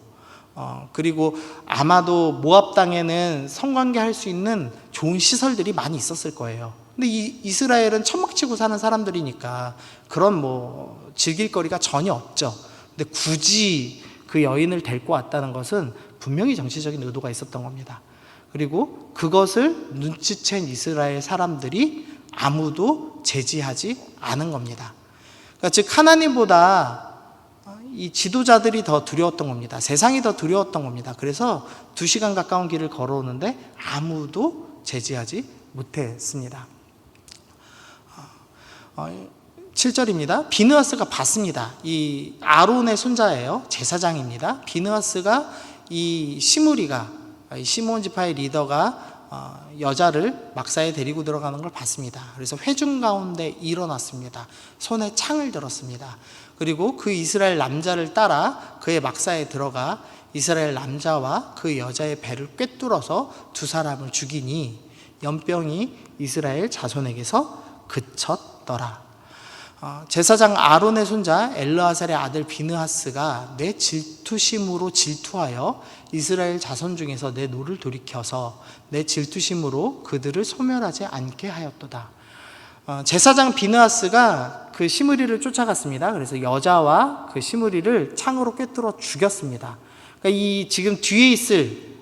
그리고 아마도 모압 땅에는 성관계할 수 있는 좋은 시설들이 많이 있었을 거예요. 근데 이스라엘은 천막치고 사는 사람들이니까 그런 즐길 거리가 전혀 없죠. 근데 굳이 그 여인을 데리고 왔다는 것은 분명히 정치적인 의도가 있었던 겁니다. 그리고 그것을 눈치챈 이스라엘 사람들이 아무도 제지하지 않은 겁니다. 그러니까 즉 하나님보다 이 지도자들이 더 두려웠던 겁니다. 세상이 더 두려웠던 겁니다. 그래서 2시간 가까운 길을 걸어오는데 아무도 제지하지 못했습니다. 7절입니다. 비느하스가 봤습니다. 이 아론의 손자예요. 제사장입니다. 비느하스가 이 시므리가, 시므온 지파의 리더가 여자를 막사에 데리고 들어가는 걸 봤습니다. 그래서 회중 가운데 일어났습니다. 손에 창을 들었습니다. 그리고 그 이스라엘 남자를 따라 그의 막사에 들어가 이스라엘 남자와 그 여자의 배를 꿰뚫어서 두 사람을 죽이니 연병이 이스라엘 자손에게서 그쳤더라. 제사장 아론의 손자 엘르아살의 아들 비느하스가 내 질투심으로 질투하여 이스라엘 자손 중에서 내 노를 돌이켜서 내 질투심으로 그들을 소멸하지 않게 하였도다. 제사장 비느하스가 그 시므리를 쫓아갔습니다. 그래서 여자와 그 시므리를 창으로 꿰뚫어 죽였습니다. 그러니까 이 지금 뒤에 있을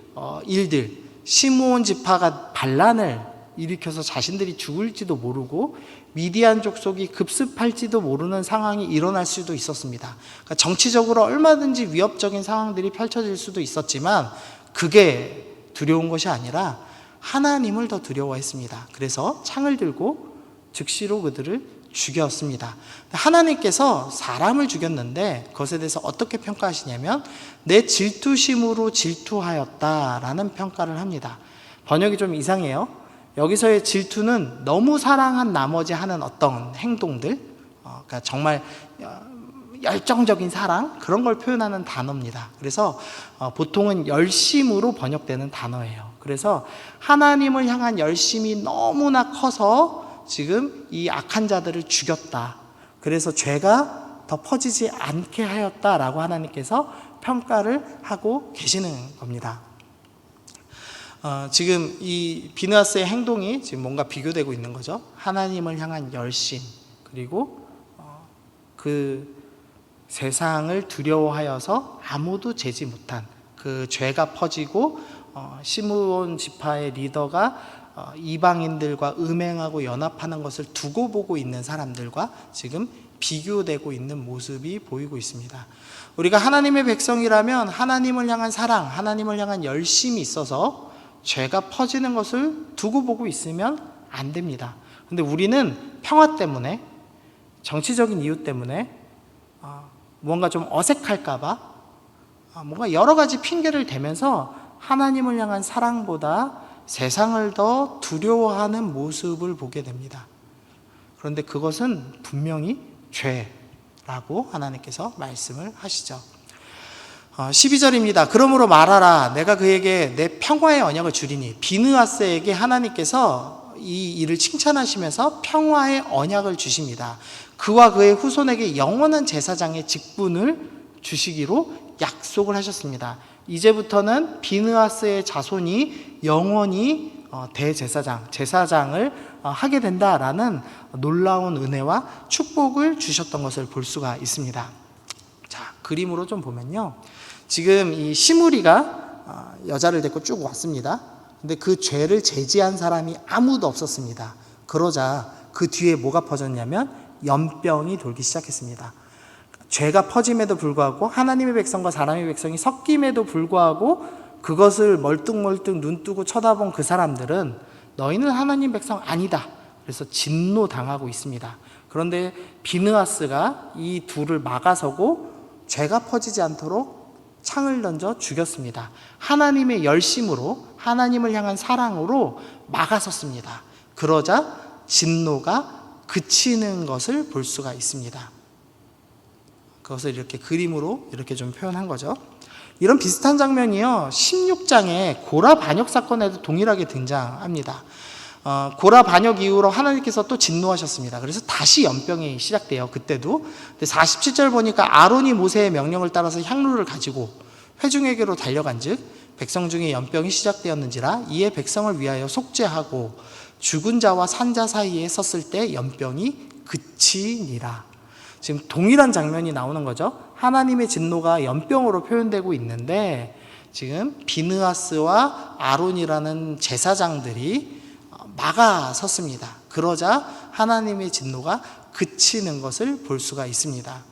일들, 시므온 지파가 반란을 일으켜서 자신들이 죽을지도 모르고 미디안 족속이 급습할지도 모르는 상황이 일어날 수도 있었습니다. 그러니까 정치적으로 얼마든지 위협적인 상황들이 펼쳐질 수도 있었지만 그게 두려운 것이 아니라 하나님을 더 두려워했습니다. 그래서 창을 들고 즉시로 그들을 죽였습니다. 하나님께서 사람을 죽였는데 그것에 대해서 어떻게 평가하시냐면 내 질투심으로 질투하였다라는 평가를 합니다. 번역이 좀 이상해요. 여기서의 질투는 너무 사랑한 나머지 하는 어떤 행동들, 그러니까 정말 열정적인 사랑, 그런 걸 표현하는 단어입니다. 그래서 보통은 열심으로 번역되는 단어예요. 그래서 하나님을 향한 열심이 너무나 커서 지금 이 악한 자들을 죽였다. 그래서 죄가 더 퍼지지 않게 하였다라고 하나님께서 평가를 하고 계시는 겁니다. 지금 이 비느하스의 행동이 지금 뭔가 비교되고 있는 거죠. 하나님을 향한 열심, 그리고 그 세상을 두려워하여서 아무도 재지 못한 그 죄가 퍼지고 시므온 지파의 리더가 이방인들과 음행하고 연합하는 것을 두고 보고 있는 사람들과 지금 비교되고 있는 모습이 보이고 있습니다. 우리가 하나님의 백성이라면 하나님을 향한 사랑, 하나님을 향한 열심이 있어서 죄가 퍼지는 것을 두고 보고 있으면 안 됩니다. 근데 우리는 평화 때문에, 정치적인 이유 때문에 뭔가 좀 어색할까봐 뭔가 여러 가지 핑계를 대면서 하나님을 향한 사랑보다 세상을 더 두려워하는 모습을 보게 됩니다. 그런데 그것은 분명히 죄라고 하나님께서 말씀을 하시죠. 12절입니다. 그러므로 말하라. 내가 그에게 내 평화의 언약을 주리니. 비느하스에게 하나님께서 이 일을 칭찬하시면서 평화의 언약을 주십니다. 그와 그의 후손에게 영원한 제사장의 직분을 주시기로 약속을 하셨습니다. 이제부터는 비느하스의 자손이 영원히 제사장을 하게 된다라는 놀라운 은혜와 축복을 주셨던 것을 볼 수가 있습니다. 자, 그림으로 좀 보면요. 지금 이 시므리가 여자를 데리고 쭉 왔습니다. 근데 그 죄를 제지한 사람이 아무도 없었습니다. 그러자 그 뒤에 뭐가 퍼졌냐면 연병이 돌기 시작했습니다. 죄가 퍼짐에도 불구하고 하나님의 백성과 사람의 백성이 섞임에도 불구하고 그것을 멀뚱멀뚱 눈 뜨고 쳐다본 그 사람들은 너희는 하나님 백성 아니다. 그래서 진노당하고 있습니다. 그런데 비느하스가 이 둘을 막아서고 죄가 퍼지지 않도록 창을 던져 죽였습니다. 하나님의 열심으로, 하나님을 향한 사랑으로 막아섰습니다. 그러자 진노가 그치는 것을 볼 수가 있습니다. 그것을 이렇게 그림으로 이렇게 좀 표현한 거죠. 이런 비슷한 장면이요, 16장의 고라 반역 사건에도 동일하게 등장합니다. 고라 반역 이후로 하나님께서 또 진노하셨습니다. 그래서 다시 연병이 시작돼요. 그때도. 근데 47절 보니까 아론이 모세의 명령을 따라서 향로를 가지고 회중에게로 달려간 즉 백성 중에 연병이 시작되었는지라 이에 백성을 위하여 속죄하고 죽은 자와 산자 사이에 섰을 때 연병이 그치니라. 지금 동일한 장면이 나오는 거죠. 하나님의 진노가 연병으로 표현되고 있는데 지금 비느하스와 아론이라는 제사장들이 막아섰습니다. 그러자 하나님의 진노가 그치는 것을 볼 수가 있습니다.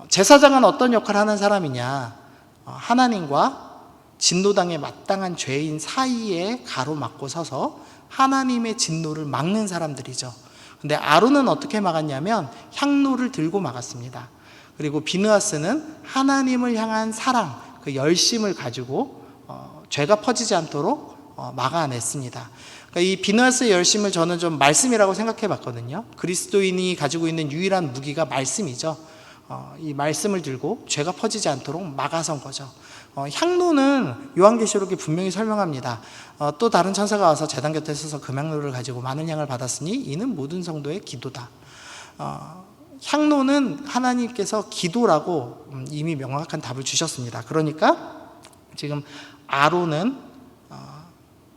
제사장은 어떤 역할을 하는 사람이냐? 하나님과 진노당에 마땅한 죄인 사이에 가로막고 서서 하나님의 진노를 막는 사람들이죠. 근데 아론은 어떻게 막았냐면 향로를 들고 막았습니다. 그리고 비느하스는 하나님을 향한 사랑, 그 열심을 가지고 죄가 퍼지지 않도록 막아냈습니다. 그러니까 이 비누아스의 열심을 저는 좀 말씀이라고 생각해 봤거든요. 그리스도인이 가지고 있는 유일한 무기가 말씀이죠. 이 말씀을 들고 죄가 퍼지지 않도록 막아선 거죠. 향로는 요한계시록에 분명히 설명합니다. 또 다른 천사가 와서 제단 곁에 서서 금향로를 가지고 많은 향을 받았으니 이는 모든 성도의 기도다. 향로는 하나님께서 기도라고 이미 명확한 답을 주셨습니다. 그러니까 지금 아론은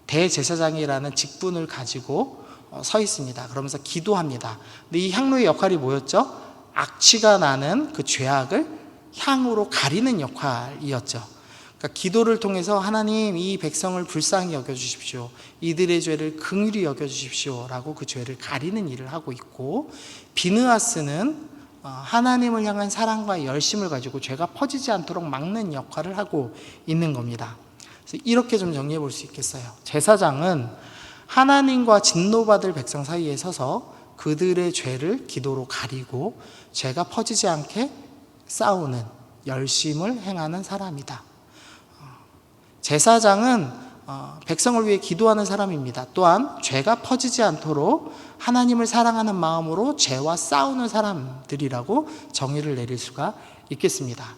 대제사장이라는 직분을 가지고 서 있습니다. 그러면서 기도합니다. 근데 이 향로의 역할이 뭐였죠? 악취가 나는 그 죄악을 향으로 가리는 역할이었죠. 그러니까 기도를 통해서 하나님 이 백성을 불쌍히 여겨주십시오. 이들의 죄를 긍휼히 여겨주십시오. 라고 그 죄를 가리는 일을 하고 있고, 비느하스는 하나님을 향한 사랑과 열심을 가지고 죄가 퍼지지 않도록 막는 역할을 하고 있는 겁니다. 그래서 이렇게 좀 정리해 볼 수 있겠어요. 제사장은 하나님과 진노받을 백성 사이에 서서 그들의 죄를 기도로 가리고 죄가 퍼지지 않게 싸우는 열심을 행하는 사람이다. 제사장은 백성을 위해 기도하는 사람입니다. 또한 죄가 퍼지지 않도록 하나님을 사랑하는 마음으로 죄와 싸우는 사람들이라고 정의를 내릴 수가 있겠습니다.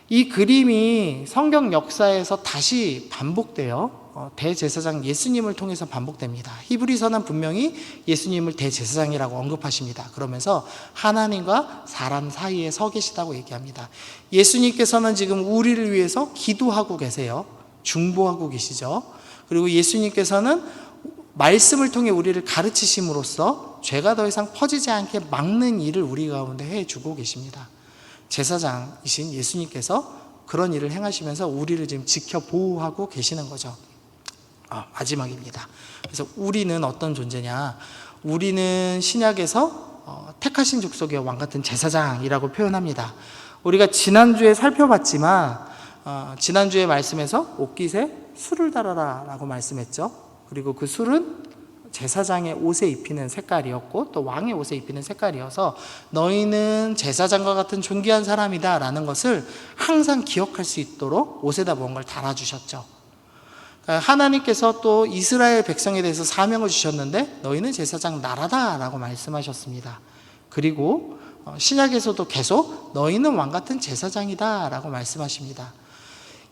이 그림이 성경 역사에서 다시 반복돼요. 대제사장 예수님을 통해서 반복됩니다. 히브리서는 분명히 예수님을 대제사장이라고 언급하십니다. 그러면서 하나님과 사람 사이에 서 계시다고 얘기합니다. 예수님께서는 지금 우리를 위해서 기도하고 계세요. 중보하고 계시죠. 그리고 예수님께서는 말씀을 통해 우리를 가르치심으로써 죄가 더 이상 퍼지지 않게 막는 일을 우리 가운데 해주고 계십니다. 제사장이신 예수님께서 그런 일을 행하시면서 우리를 지금 지켜 보호하고 계시는 거죠. 마지막입니다. 그래서 우리는 어떤 존재냐? 우리는 신약에서 택하신 족속의 왕 같은 제사장이라고 표현합니다. 우리가 지난주에 살펴봤지만 지난주에 말씀에서 옷깃에 술을 달아라 라고 말씀했죠. 그리고 그 술은 제사장의 옷에 입히는 색깔이었고 또 왕의 옷에 입히는 색깔이어서 너희는 제사장과 같은 존귀한 사람이다 라는 것을 항상 기억할 수 있도록 옷에다 뭔가를 달아주셨죠. 하나님께서 또 이스라엘 백성에 대해서 사명을 주셨는데 너희는 제사장 나라다 라고 말씀하셨습니다. 그리고 신약에서도 계속 너희는 왕 같은 제사장이다 라고 말씀하십니다.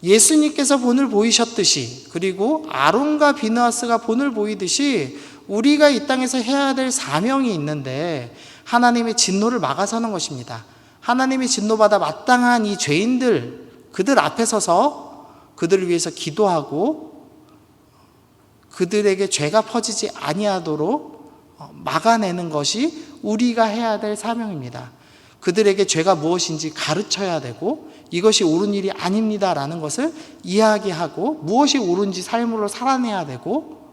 예수님께서 본을 보이셨듯이 그리고 아론과 비느하스가 본을 보이듯이 우리가 이 땅에서 해야 될 사명이 있는데 하나님의 진노를 막아서는 것입니다. 하나님의 진노받아 마땅한 이 죄인들 그들 앞에 서서 그들을 위해서 기도하고 그들에게 죄가 퍼지지 아니하도록 막아내는 것이 우리가 해야 될 사명입니다. 그들에게 죄가 무엇인지 가르쳐야 되고 이것이 옳은 일이 아닙니다 라는 것을 이야기하고 무엇이 옳은지 삶으로 살아내야 되고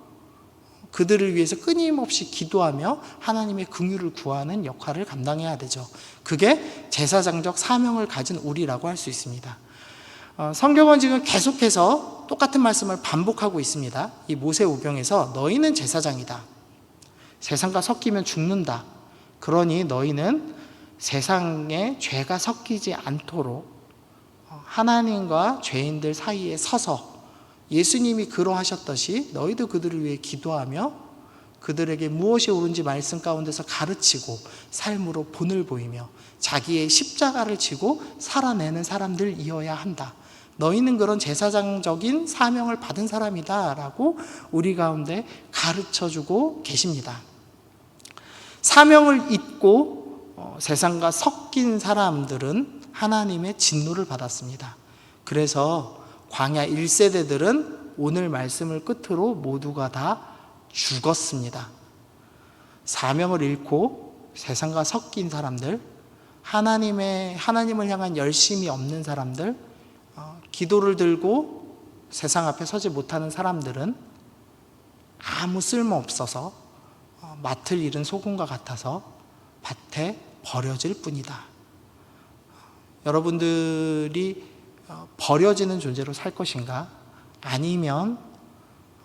그들을 위해서 끊임없이 기도하며 하나님의 긍휼을 구하는 역할을 감당해야 되죠. 그게 제사장적 사명을 가진 우리라고 할 수 있습니다. 성경은 지금 계속해서 똑같은 말씀을 반복하고 있습니다. 이 모세오경에서 너희는 제사장이다. 세상과 섞이면 죽는다. 그러니 너희는 세상에 죄가 섞이지 않도록 하나님과 죄인들 사이에 서서 예수님이 그러하셨듯이 너희도 그들을 위해 기도하며 그들에게 무엇이 옳은지 말씀 가운데서 가르치고 삶으로 본을 보이며 자기의 십자가를 지고 살아내는 사람들이어야 한다. 너희는 그런 제사장적인 사명을 받은 사람이다 라고 우리 가운데 가르쳐주고 계십니다. 사명을 잊고 세상과 섞인 사람들은 하나님의 진노를 받았습니다. 그래서 광야 1세대들은 오늘 말씀을 끝으로 모두가 다 죽었습니다. 사명을 잃고 세상과 섞인 사람들, 하나님을 향한 열심이 없는 사람들, 기도를 들고 세상 앞에 서지 못하는 사람들은 아무 쓸모 없어서 맡을 일은 소금과 같아서 밭에 버려질 뿐이다. 여러분들이 버려지는 존재로 살 것인가? 아니면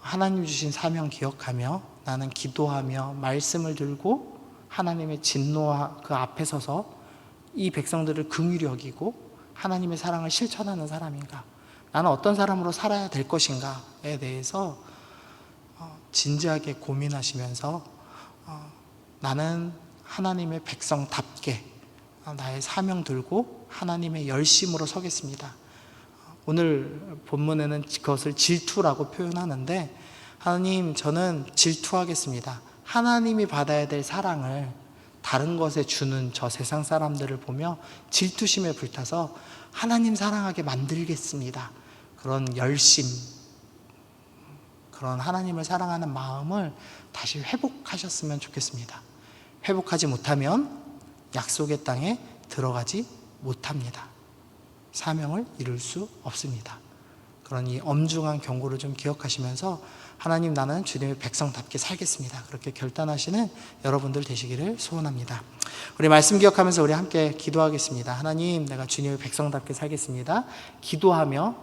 하나님 주신 사명 기억하며 나는 기도하며 말씀을 들고 하나님의 진노와 그 앞에 서서 이 백성들을 긍휼히 여기고 하나님의 사랑을 실천하는 사람인가? 나는 어떤 사람으로 살아야 될 것인가에 대해서 진지하게 고민하시면서 나는 하나님의 백성답게 나의 사명 들고 하나님의 열심으로 서겠습니다. 오늘 본문에는 그것을 질투라고 표현하는데, 하나님, 저는 질투하겠습니다. 하나님이 받아야 될 사랑을 다른 것에 주는 저 세상 사람들을 보며 질투심에 불타서 하나님 사랑하게 만들겠습니다. 그런 열심, 그런 하나님을 사랑하는 마음을 다시 회복하셨으면 좋겠습니다. 회복하지 못하면 약속의 땅에 들어가지 못합니다. 사명을 이룰 수 없습니다. 그런 이 엄중한 경고를 좀 기억하시면서 하나님, 나는 주님의 백성답게 살겠습니다, 그렇게 결단하시는 여러분들 되시기를 소원합니다. 우리 말씀 기억하면서 우리 함께 기도하겠습니다. 하나님, 내가 주님의 백성답게 살겠습니다. 기도하며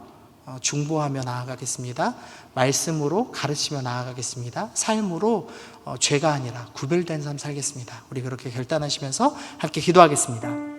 중보하며 나아가겠습니다. 말씀으로 가르치며 나아가겠습니다. 삶으로 죄가 아니라 구별된 삶 살겠습니다. 우리 그렇게 결단하시면서 함께 기도하겠습니다.